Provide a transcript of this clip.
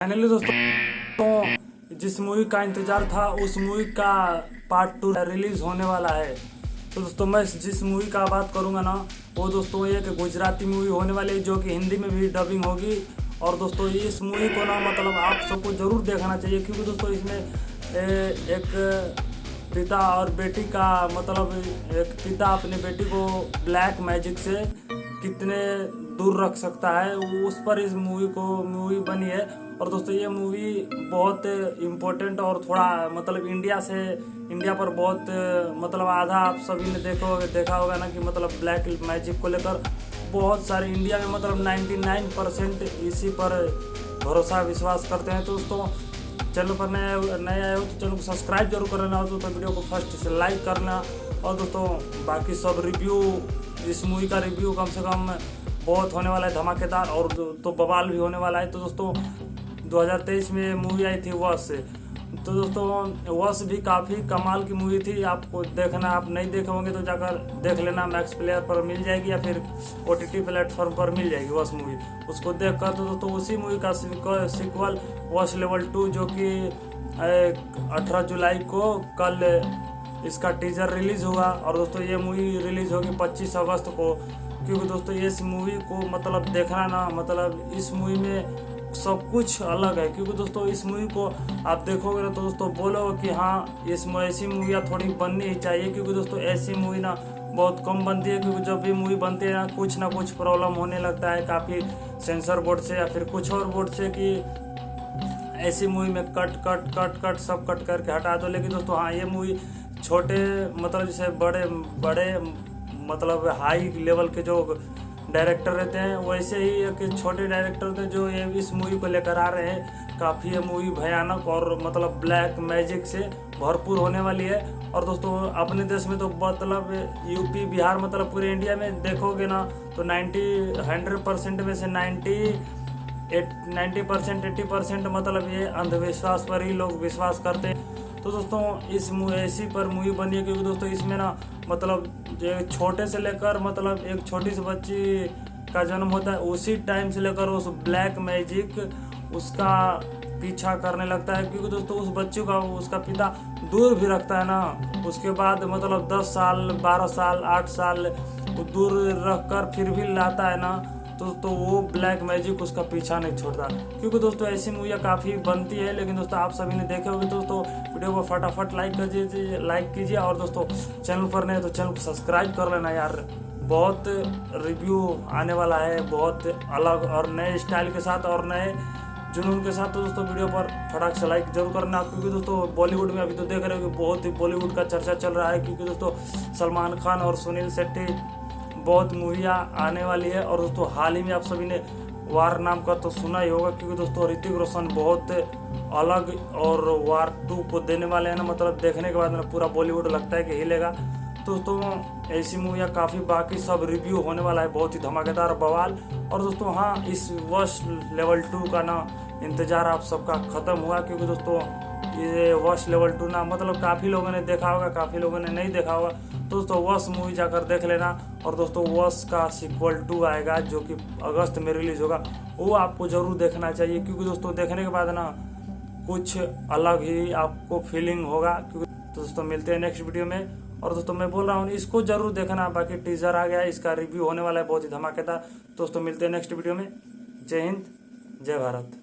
Finally दोस्तों जिस movie का इंतजार था उस मूवी का पार्ट 2 रिलीज होने वाला है। तो दोस्तों मैं जिस मूवी का बात करूंगा ना वो दोस्तों एक गुजराती मूवी होने वाली है जो कि हिंदी में भी डबिंग होगी। और दोस्तों इस मूवी को ना मतलब आप सबको ज़रूर देखना चाहिए क्योंकि दोस्तों इसमें एक पिता और बेटी का मतलब एक पिता अपनी बेटी को ब्लैक मैजिक से कितने दूर रख सकता है उस पर इस मूवी बनी है। और दोस्तों ये मूवी बहुत इम्पोर्टेंट और थोड़ा मतलब इंडिया पर बहुत मतलब आधा आप सभी ने देखा होगा ना कि मतलब ब्लैक मैजिक को लेकर बहुत सारे इंडिया में मतलब 99% इसी पर भरोसा विश्वास करते हैं। तो दोस्तों चैनल पर नए आए हो तो चैनल को सब्सक्राइब जरूर कर लेना, तो वीडियो को फर्स्ट से लाइक करना। और दोस्तों बाकी सब रिव्यू इस मूवी का रिव्यू कम से कम बहुत होने वाला है धमाकेदार और तो बवाल भी होने वाला है। तो दोस्तों 2023 में मूवी आई थी वश से, तो दोस्तों वश भी काफ़ी कमाल की मूवी थी। आपको देखना, आप नहीं देखे होंगे तो जाकर देख लेना, मैक्स प्लेयर पर मिल जाएगी या फिर OTT प्लेटफॉर्म पर मिल जाएगी वश मूवी। उसको देख कर तो दोस्तों उसी मूवी का सीक्वल वश लेवल 2 जो कि 18 जुलाई को कल इसका टीजर रिलीज होगा। और दोस्तों ये मूवी रिलीज होगी 25 अगस्त को, क्योंकि दोस्तों इस मूवी को मतलब देखना ना मतलब इस मूवी में सब कुछ अलग है। क्योंकि दोस्तों इस मूवी को आप देखोगे ना तो दोस्तों बोलोगे कि हाँ ऐसी मूवियाँ थोड़ी बननी ही चाहिए, क्योंकि दोस्तों ऐसी मूवी ना बहुत कम बनती है। क्योंकि जब भी मूवी बनती है ना कुछ प्रॉब्लम होने लगता है काफ़ी सेंसर बोर्ड से या फिर कुछ और बोर्ड से कि ऐसी मूवी में कट सब कट करके हटा दो। लेकिन दोस्तों हाँ ये मूवी छोटे मतलब जैसे बड़े मतलब हाई लेवल के जो डायरेक्टर रहते हैं वैसे ही एक छोटे डायरेक्टर थे जो ये इस मूवी को लेकर आ रहे हैं। काफ़ी ये मूवी भयानक और मतलब ब्लैक मैजिक से भरपूर होने वाली है। और दोस्तों अपने देश में तो मतलब यूपी बिहार मतलब पूरे इंडिया में देखोगे ना तो 100% में से 90% 80% मतलब ये अंधविश्वास पर ही लोग विश्वास करते हैं। तो दोस्तों इस ऐसी पर मूवी बनी है क्योंकि दोस्तों इसमें ना मतलब छोटे से लेकर मतलब एक छोटी सी बच्ची का जन्म होता है उसी टाइम से लेकर उस ब्लैक मैजिक उसका पीछा करने लगता है। क्योंकि दोस्तों उस बच्चे का उसका पिता दूर भी रखता है ना, उसके बाद मतलब 10 साल 12 साल 8 साल दूर रख कर फिर भी लाता है ना, तो वो ब्लैक मैजिक उसका पीछा नहीं छोड़ता। क्योंकि दोस्तों ऐसी मूवियाँ काफ़ी बनती है। लेकिन दोस्तों आप सभी ने देखे होंगे दोस्तों वीडियो को फटाफट लाइक कीजिए और दोस्तों चैनल पर नहीं तो चैनल को सब्सक्राइब कर लेना यार। बहुत रिव्यू आने वाला है बहुत अलग और नए स्टाइल के साथ और नए जुनून के साथ। तो दोस्तों वीडियो पर फटाक से लाइक जरूर करना, क्योंकि दोस्तों बॉलीवुड में अभी तो देख रहे हो कि बहुत ही बॉलीवुड का चर्चा चल रहा है। क्योंकि दोस्तों सलमान खान और सुनील शेट्टी बहुत मूवियाँ आने वाली है। और दोस्तों हाल ही में आप सभी ने वार नाम का तो सुना ही होगा, क्योंकि दोस्तों ऋतिक रोशन बहुत अलग और वार 2 को देने वाले हैं ना, मतलब देखने के बाद ना पूरा बॉलीवुड लगता है कि हिलेगा। तो दोस्तों ऐसी मूवियाँ काफ़ी बाकी सब रिव्यू होने वाला है बहुत ही धमाकेदार बवाल। और दोस्तों हाँ इस वश लेवल 2 का ना इंतज़ार आप सबका ख़त्म हुआ, क्योंकि दोस्तों ये वश लेवल 2 ना मतलब काफ़ी लोगों ने देखा होगा काफ़ी लोगों ने नहीं देखा होगा। दोस्तों वश मूवी जाकर देख लेना। और दोस्तों वश का सीक्वल 2 आएगा जो कि अगस्त में रिलीज होगा, वो आपको ज़रूर देखना चाहिए। क्योंकि दोस्तों देखने के बाद ना कुछ अलग ही आपको फीलिंग होगा। क्योंकि दोस्तों मिलते हैं नेक्स्ट वीडियो में। और दोस्तों मैं बोल रहा हूँ इसको ज़रूर देखना, बाकी टीजर आ गया इसका रिव्यू होने वाला है बहुत ही धमाकेदार। दोस्तों मिलते हैं नेक्स्ट वीडियो में। जय हिंद जय भारत।